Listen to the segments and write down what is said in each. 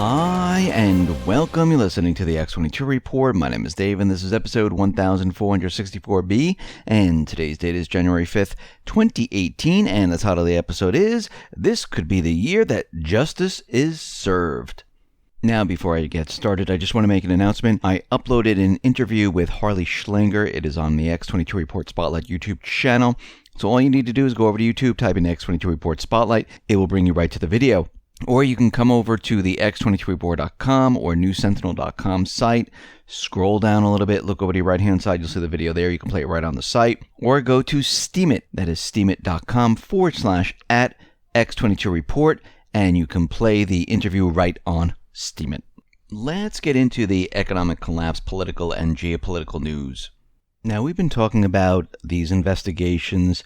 Hi, and welcome. You're listening to the X22 Report. My name is Dave, and this is episode 1464B, and today's date is January 5th, 2018, and the title of the episode is, This Could Be the Year That Justice Is Served. Now, before I get started, I just want to make an announcement. I uploaded an interview with Harley Schlanger. It is on the X22 Report Spotlight YouTube channel. So all you need to do is go over to YouTube, type in X22 Report Spotlight. It will bring you right to the video. Or you can come over to the X22Report.com or NewSentinel.com site, scroll down a little bit, look over to your right-hand side, you'll see the video there. You can play it right on the site. Or go to Steemit, that is steemit.com/@X22Report, and you can play the interview right on Steemit. Let's get into the economic collapse, political and geopolitical news. Now, we've been talking about these investigations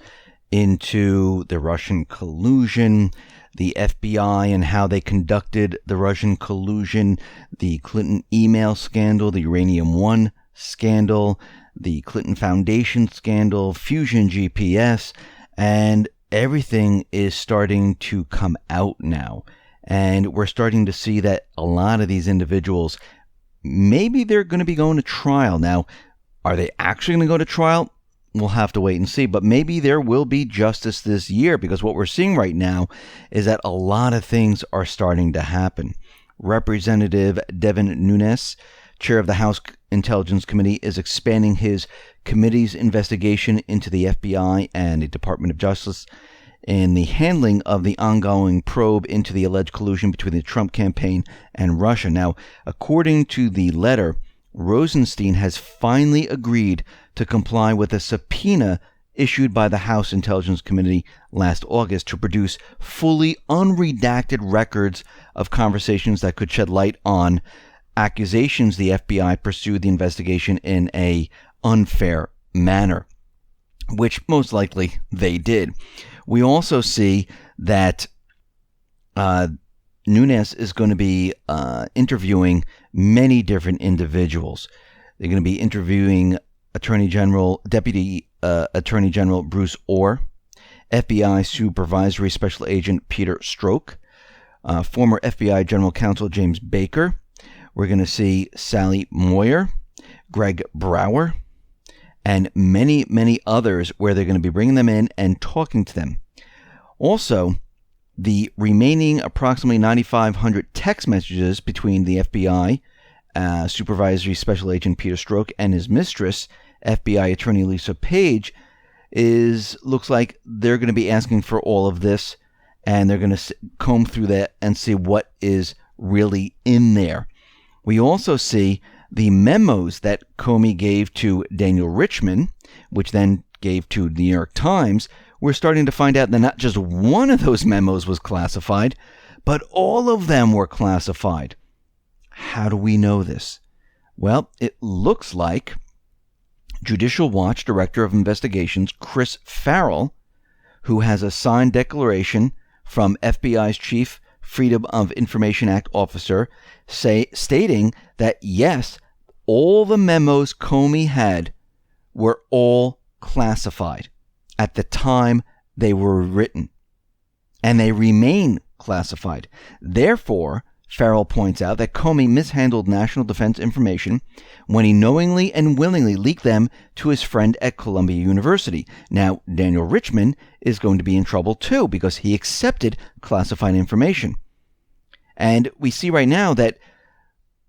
into the Russian collusion, the FBI and how they conducted the Russian collusion, the Clinton email scandal, the Uranium One scandal, the Clinton Foundation scandal, Fusion GPS, and everything is starting to come out now. And we're starting to see that a lot of these individuals, maybe they're going to be going to trial. Now, are they actually going to go to trial? We'll have to wait and see, but maybe there will be justice this year, because what we're seeing right now is that a lot of things are starting to happen. Representative Devin Nunes, chair of the House Intelligence Committee, is expanding his committee's investigation into the FBI and the Department of Justice in the handling of the ongoing probe into the alleged collusion between the Trump campaign and Russia. Now, according to the letter, Rosenstein has finally agreed to comply with a subpoena issued by the House Intelligence Committee last August to produce fully unredacted records of conversations that could shed light on accusations the FBI pursued the investigation in an unfair manner, which most likely they did. We also see that Nunes is going to be interviewing many different individuals. They're going to be interviewing Deputy Attorney General Bruce Orr, FBI Supervisory Special Agent Peter Strzok, former FBI General Counsel James Baker. We're going to see Sally Moyer, Greg Brower, and many, many others, where they're going to be bringing them in and talking to them. Also, the remaining approximately 9,500 text messages between the FBI Supervisory Special Agent Peter Strzok and his mistress, FBI Attorney Lisa Page, looks like they're going to be asking for all of this, and they're going to comb through that and see what is really in there. We also see the memos that Comey gave to Daniel Richman, which then gave to the New York Times. We're starting to find out that not just one of those memos was classified, but all of them were classified. How do we know this? Well, it looks like Judicial Watch Director of Investigations Chris Farrell, who has a signed declaration from FBI's Chief Freedom of Information Act officer, stating that yes, all the memos Comey had were all classified at the time they were written, and they remain classified. Therefore, Farrell points out that Comey mishandled national defense information when he knowingly and willingly leaked them to his friend at Columbia University. Now, Daniel Richman is going to be in trouble too, because he accepted classified information. And we see right now that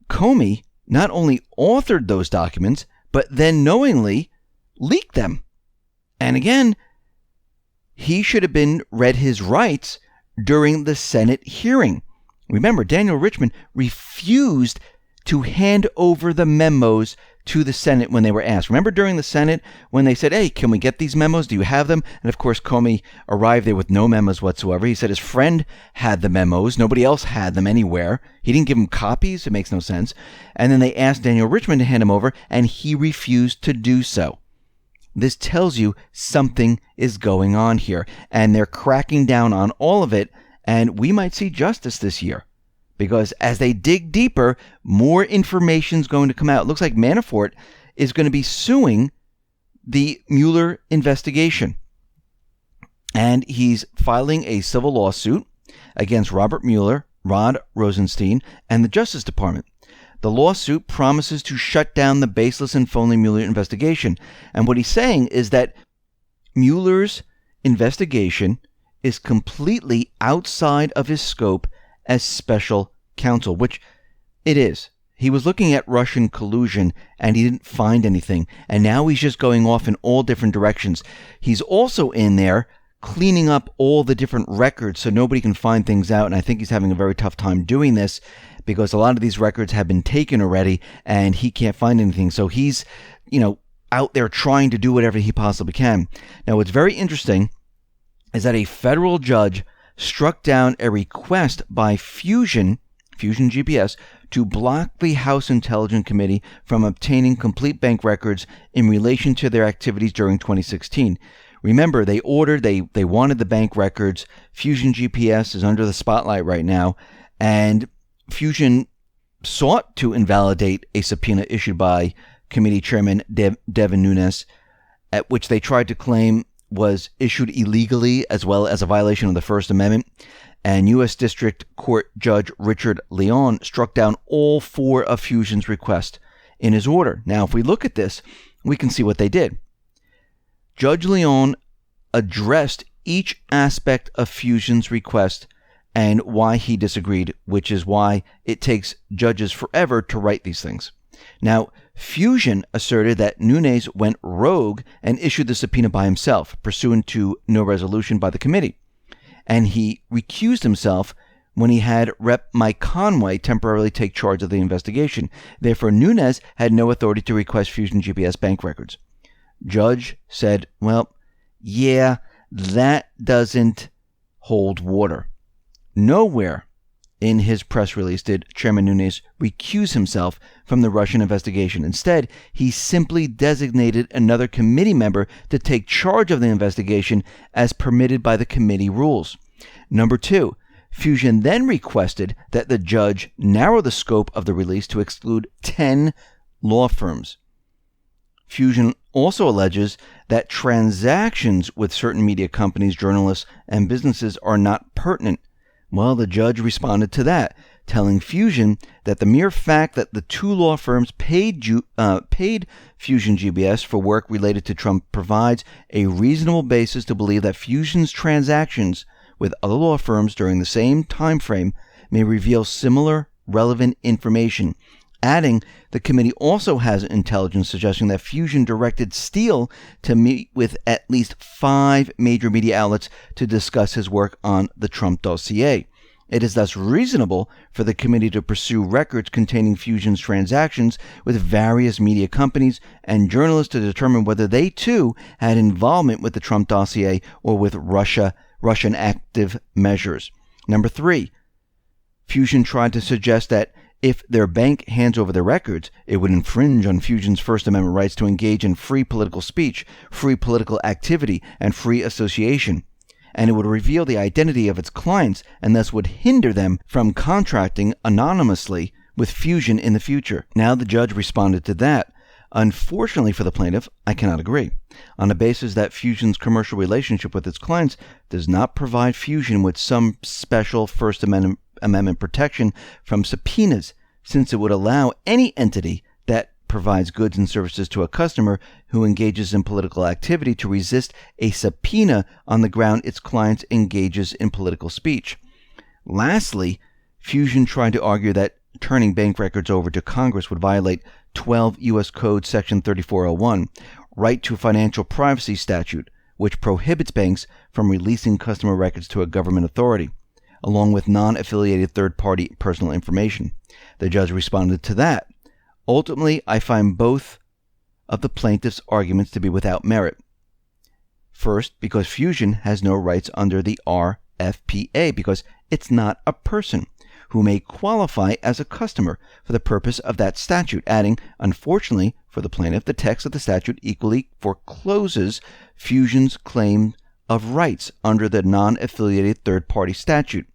Comey not only authored those documents, but then knowingly leaked them. And again, he should have been read his rights during the Senate hearing. Remember, Daniel Richman refused to hand over the memos to the Senate when they were asked. Remember during the Senate when they said, hey, can we get these memos? Do you have them? And of course, Comey arrived there with no memos whatsoever. He said his friend had the memos. Nobody else had them anywhere. He didn't give him copies. It makes no sense. And then they asked Daniel Richman to hand them over, and he refused to do so. This tells you something is going on here, and they're cracking down on all of it, and we might see justice this year. Because as they dig deeper, more information is going to come out. It looks like Manafort is going to be suing the Mueller investigation. And he's filing a civil lawsuit against Robert Mueller, Rod Rosenstein, and the Justice Department. The lawsuit promises to shut down the baseless and phony Mueller investigation. And what he's saying is that Mueller's investigation is completely outside of his scope as special counsel, which it is. He was looking at Russian collusion and he didn't find anything. And now he's just going off in all different directions. He's also in there cleaning up all the different records so nobody can find things out. And I think he's having a very tough time doing this because a lot of these records have been taken already and he can't find anything. So he's, out there trying to do whatever he possibly can. Now, what's very interesting is that a federal judge struck down a request by Fusion GPS, to block the House Intelligence Committee from obtaining complete bank records in relation to their activities during 2016. Remember, they wanted the bank records. Fusion GPS is under the spotlight right now, and Fusion sought to invalidate a subpoena issued by Committee Chairman Devin Nunes, at which they tried to claim was issued illegally as well as a violation of the First Amendment. And U.S. District Court Judge Richard Leon struck down all 4 of Fusion's requests in his order. Now, if we look at this, we can see what they did. Judge Leon addressed each aspect of Fusion's request and why he disagreed, which is why it takes judges forever to write these things. Now, Fusion asserted that Nunes went rogue and issued the subpoena by himself, pursuant to no resolution by the committee. And he recused himself when he had Rep. Mike Conway temporarily take charge of the investigation. Therefore, Nunes had no authority to request Fusion GPS bank records. Judge said, well, yeah, that doesn't hold water. Nowhere in his press release did Chairman Nunes recuse himself from the Russian investigation. Instead, he simply designated another committee member to take charge of the investigation as permitted by the committee rules. Number 2, Fusion then requested that the judge narrow the scope of the release to exclude 10 law firms. Fusion also alleges that transactions with certain media companies, journalists, and businesses are not pertinent. Well, the judge responded to that, telling Fusion that the mere fact that the 2 law firms paid Fusion GPS for work related to Trump provides a reasonable basis to believe that Fusion's transactions with other law firms during the same time frame may reveal similar relevant information. Adding, the committee also has intelligence suggesting that Fusion directed Steele to meet with at least 5 major media outlets to discuss his work on the Trump dossier. It is thus reasonable for the committee to pursue records containing Fusion's transactions with various media companies and journalists to determine whether they too had involvement with the Trump dossier or with Russian active measures. Number 3, Fusion tried to suggest that if their bank hands over the records, it would infringe on Fusion's First Amendment rights to engage in free political speech, free political activity, and free association. And it would reveal the identity of its clients and thus would hinder them from contracting anonymously with Fusion in the future. Now the judge responded to that. Unfortunately for the plaintiff, I cannot agree, on the basis that Fusion's commercial relationship with its clients does not provide Fusion with some special First Amendment protection from subpoenas, since it would allow any entity that provides goods and services to a customer who engages in political activity to resist a subpoena on the ground its client engages in political speech. Lastly, Fusion tried to argue that turning bank records over to Congress would violate 12 U.S. Code Section 3401, Right to Financial Privacy statute, which prohibits banks from releasing customer records to a government authority, along with non-affiliated third-party personal information. The judge responded to that. Ultimately, I find both of the plaintiff's arguments to be without merit. First, because Fusion has no rights under the RFPA, because it's not a person who may qualify as a customer for the purpose of that statute. Adding, unfortunately for the plaintiff, the text of the statute equally forecloses Fusion's claim of rights under the non-affiliated third-party statute.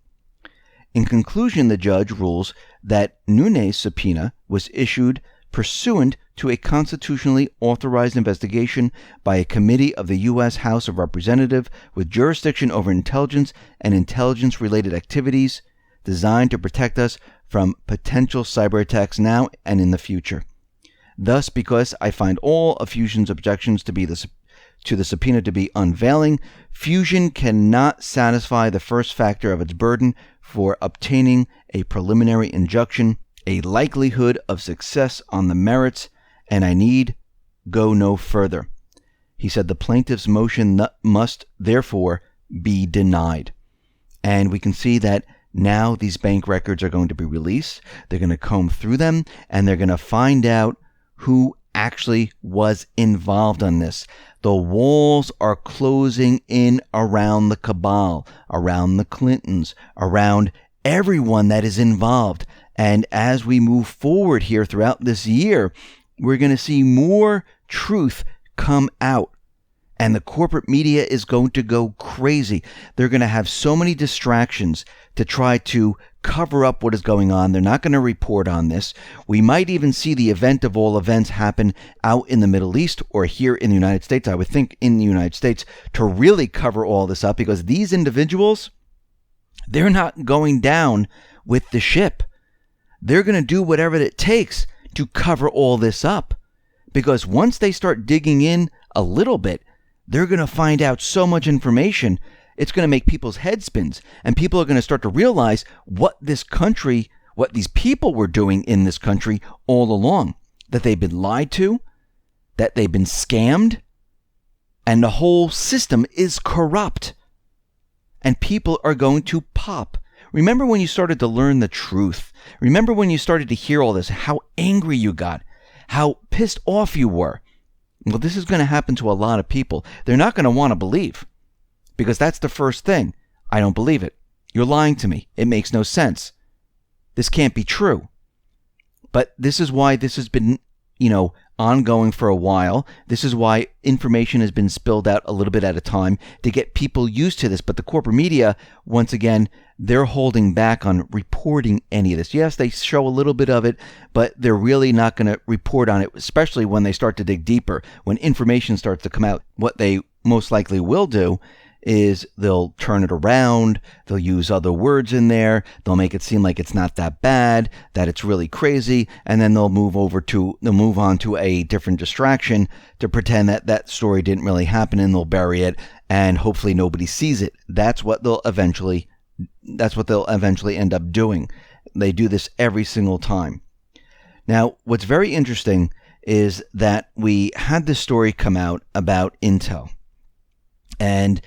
In conclusion, the judge rules that Nunes' subpoena was issued pursuant to a constitutionally authorized investigation by a committee of the U.S. House of Representatives with jurisdiction over intelligence and intelligence-related activities. designed to protect us from potential cyber attacks now and in the future. Thus, because I find all of Fusion's objections to the subpoena to be unavailing, Fusion cannot satisfy the first factor of its burden for obtaining a preliminary injunction, a likelihood of success on the merits, and I need go no further. He said the plaintiff's motion must therefore be denied. And we can see that now these bank records are going to be released. They're going to comb through them, and they're going to find out who actually was involved on this. The walls are closing in around the cabal, around the Clintons, around everyone that is involved. And as we move forward here throughout this year, we're going to see more truth come out. And the corporate media is going to go crazy. They're going to have so many distractions to try to cover up what is going on. They're not going to report on this. We might even see the event of all events happen out in the Middle East or here in the United States. I would think in the United States to really cover all this up, because these individuals, they're not going down with the ship. They're going to do whatever it takes to cover all this up, because once they start digging in a little bit, they're going to find out so much information, it's going to make people's head spins. And people are going to start to realize what this country, what these people were doing in this country all along. That they've been lied to, that they've been scammed, and the whole system is corrupt. And people are going to pop. Remember when you started to learn the truth? Remember when you started to hear all this, how angry you got, how pissed off you were? Well, this is going to happen to a lot of people. They're not going to want to believe, because that's the first thing. I don't believe it. You're lying to me. It makes no sense. This can't be true. But this is why this has been, ongoing for a while. This is why information has been spilled out a little bit at a time to get people used to this. But the corporate media, once again, they're holding back on reporting any of this. Yes, they show a little bit of it, but they're really not going to report on it, especially when they start to dig deeper. When information starts to come out, what they most likely will do is they'll turn it around, they'll use other words in there, they'll make it seem like it's not that bad, that it's really crazy, and then they'll move on to a different distraction to pretend that that story didn't really happen, and they'll bury it, and hopefully nobody sees it. That's what they'll eventually end up doing. They do this every single time. Now, what's very interesting is that we had this story come out about Intel, and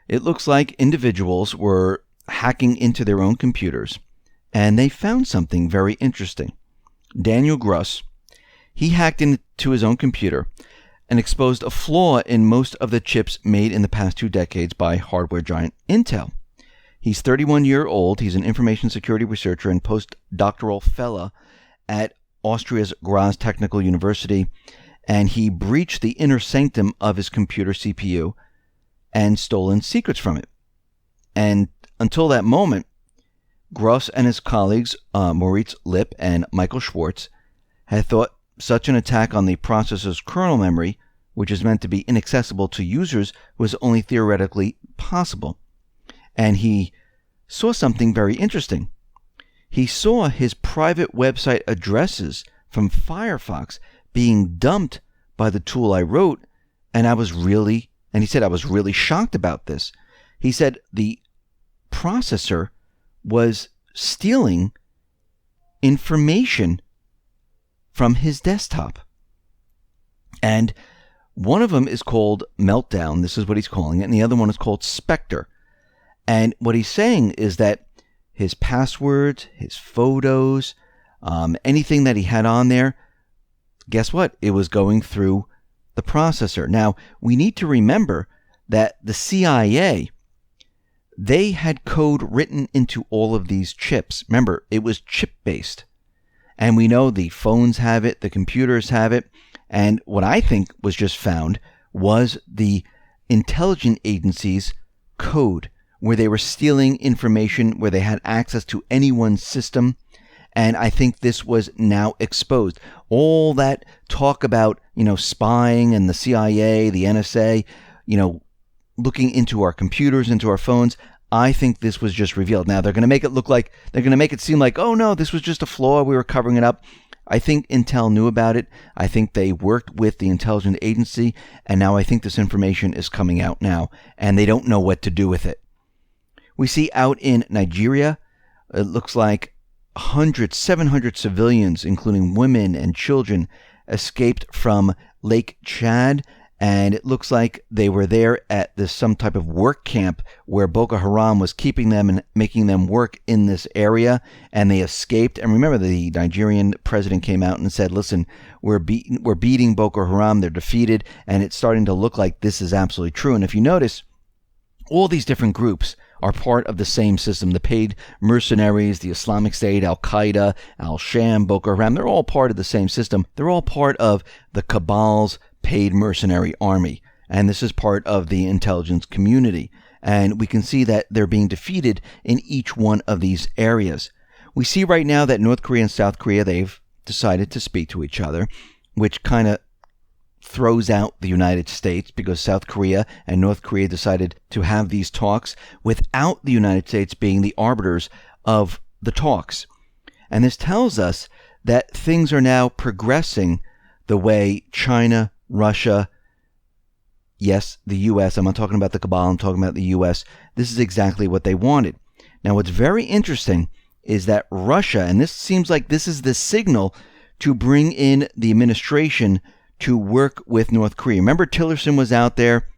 it looks like individuals were hacking into their own computers, and they found something very interesting. Daniel Gruss, he hacked into his own computer and exposed a flaw in most of the chips made in the past 2 decades by hardware giant Intel. He's 31 years old. He's an information security researcher and postdoctoral fellow at Austria's Graz Technical University, and he breached the inner sanctum of his computer CPU and stolen secrets from it. And until that moment, Gruss and his colleagues, Moritz Lipp and Michael Schwartz, had thought such an attack on the processor's kernel memory, which is meant to be inaccessible to users, was only theoretically possible. And he saw something very interesting. He saw his private website addresses from Firefox being dumped by the tool I wrote, and he said, I was really shocked about this. He said the processor was stealing information from his desktop. And one of them is called Meltdown. This is what he's calling it. And the other one is called Spectre. And what he's saying is that his passwords, his photos, anything that he had on there, guess what? It was going through the processor. Now, we need to remember that the CIA, they had code written into all of these chips. Remember, it was chip-based. And we know the phones have it, the computers have it. And what I think was just found was the intelligence agency's code, where they were stealing information, where they had access to anyone's system. And I think this was now exposed. All that talk about, spying and the CIA, the NSA, looking into our computers, into our phones, I think this was just revealed. Now, they're going to make it seem like, oh no, this was just a flaw, we were covering it up. I think Intel knew about it. I think they worked with the intelligence agency, and now I think this information is coming out now, and they don't know what to do with it. We see out in Nigeria, it looks like 700 civilians, including women and children, escaped from Lake Chad, and it looks like they were there at some type of work camp where Boko Haram was keeping them and making them work in this area, and they escaped. And remember, the Nigerian president came out and said, listen, we're beating Boko Haram, they're defeated, and it's starting to look like this is absolutely true. And if you notice, all these different groups are part of the same system. The paid mercenaries, the Islamic State, Al-Qaeda, Al-Sham, Boko Haram, they're all part of the same system. They're all part of the cabal's paid mercenary army. And this is part of the intelligence community. And we can see that they're being defeated in each one of these areas. We see right now that North Korea and South Korea, they've decided to speak to each other, which kind of throws out the United States, because South Korea and North Korea decided to have these talks without the United States being the arbiters of the talks. And this tells us that things are now progressing the way China, Russia, yes, the U.S., I'm not talking about the cabal, I'm talking about the U.S., this is exactly what they wanted. Now, what's very interesting is that Russia, and this seems like this is the signal to bring in the administration to work with North Korea. Remember, Tillerson was out there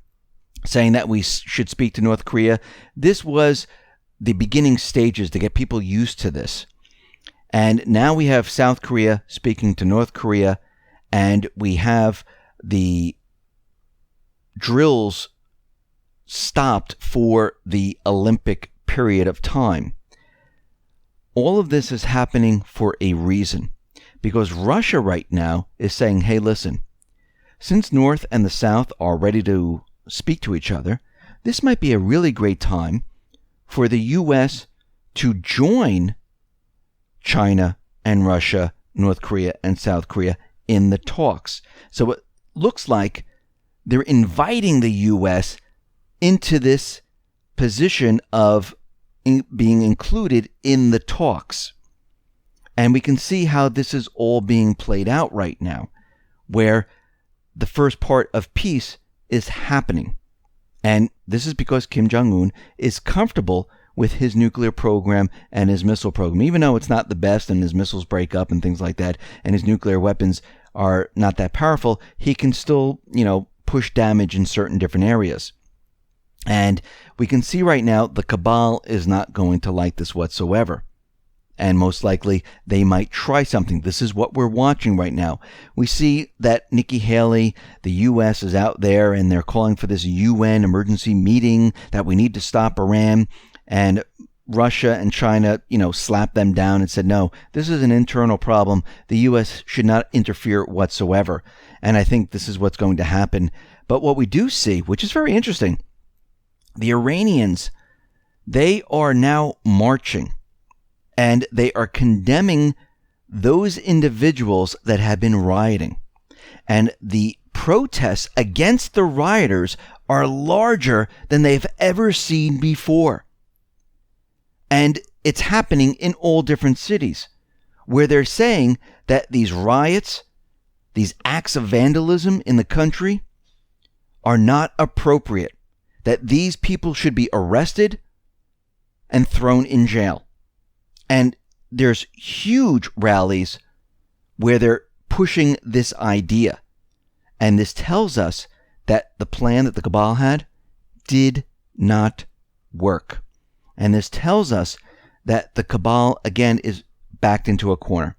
saying that we should speak to North Korea. This was the beginning stages to get people used to this. And now we have South Korea speaking to North Korea, and we have the drills stopped for the Olympic period of time. All of this is happening for a reason, because Russia right now is saying, hey, listen, since North and the South are ready to speak to each other, this might be a really great time for the U.S. to join China and Russia, North Korea and South Korea in the talks. So it looks like they're inviting the U.S. into this position of being included in the talks. And we can see how this is all being played out right now, where the first part of peace is happening. And this is because Kim Jong-un is comfortable with his nuclear program and his missile program. Even though it's not the best and his missiles break up and things like that, and his nuclear weapons are not that powerful, he can still, push damage in certain different areas. And we can see right now the cabal is not going to like this whatsoever. And most likely they might try something. This is what we're watching right now. We see that Nikki Haley, the U.S., is out there and they're calling for this UN emergency meeting that we need to stop Iran. And Russia and China, slapped them down and said, no, this is an internal problem. The U.S. should not interfere whatsoever. And I think this is what's going to happen. But what we do see, which is very interesting, the Iranians, they are now marching. And they are condemning those individuals that have been rioting. And the protests against the rioters are larger than they've ever seen before. And it's happening in all different cities, where they're saying that these riots, these acts of vandalism in the country are not appropriate, that these people should be arrested and thrown in jail. And there's huge rallies where they're pushing this idea. And this tells us that the plan that the cabal had did not work. And this tells us that the cabal, again, is backed into a corner.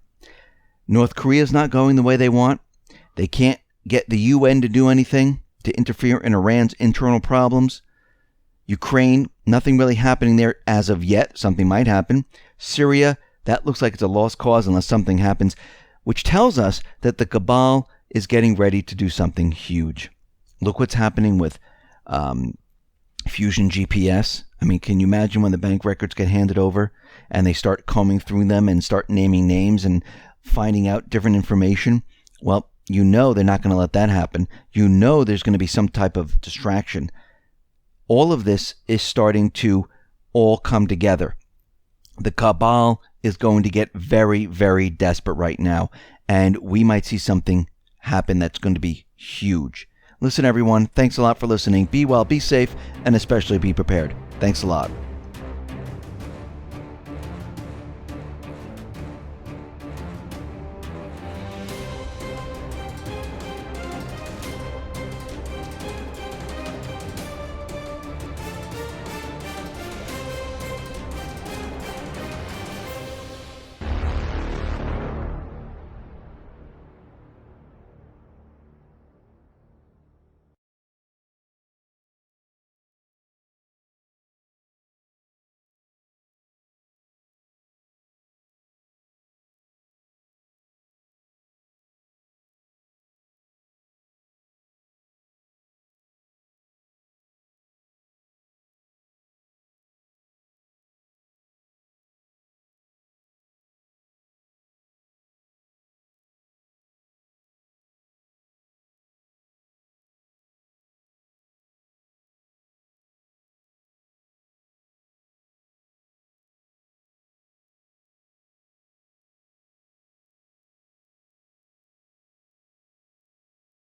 North Korea is not going the way they want. They can't get the UN to do anything to interfere in Iran's internal problems. Ukraine, nothing really happening there as of yet. Something might happen. Syria, that looks like it's a lost cause unless something happens, which tells us that the cabal is getting ready to do something huge. Look what's happening with Fusion GPS. I mean, can you imagine when the bank records get handed over and they start combing through them and start naming names and finding out different information? Well, they're not going to let that happen. There's going to be some type of distraction. All of this is starting to all come together. The cabal is going to get very, very desperate right now, and we might see something happen that's going to be huge. Listen, everyone, thanks a lot for listening. Be well, be safe, and especially be prepared. Thanks a lot.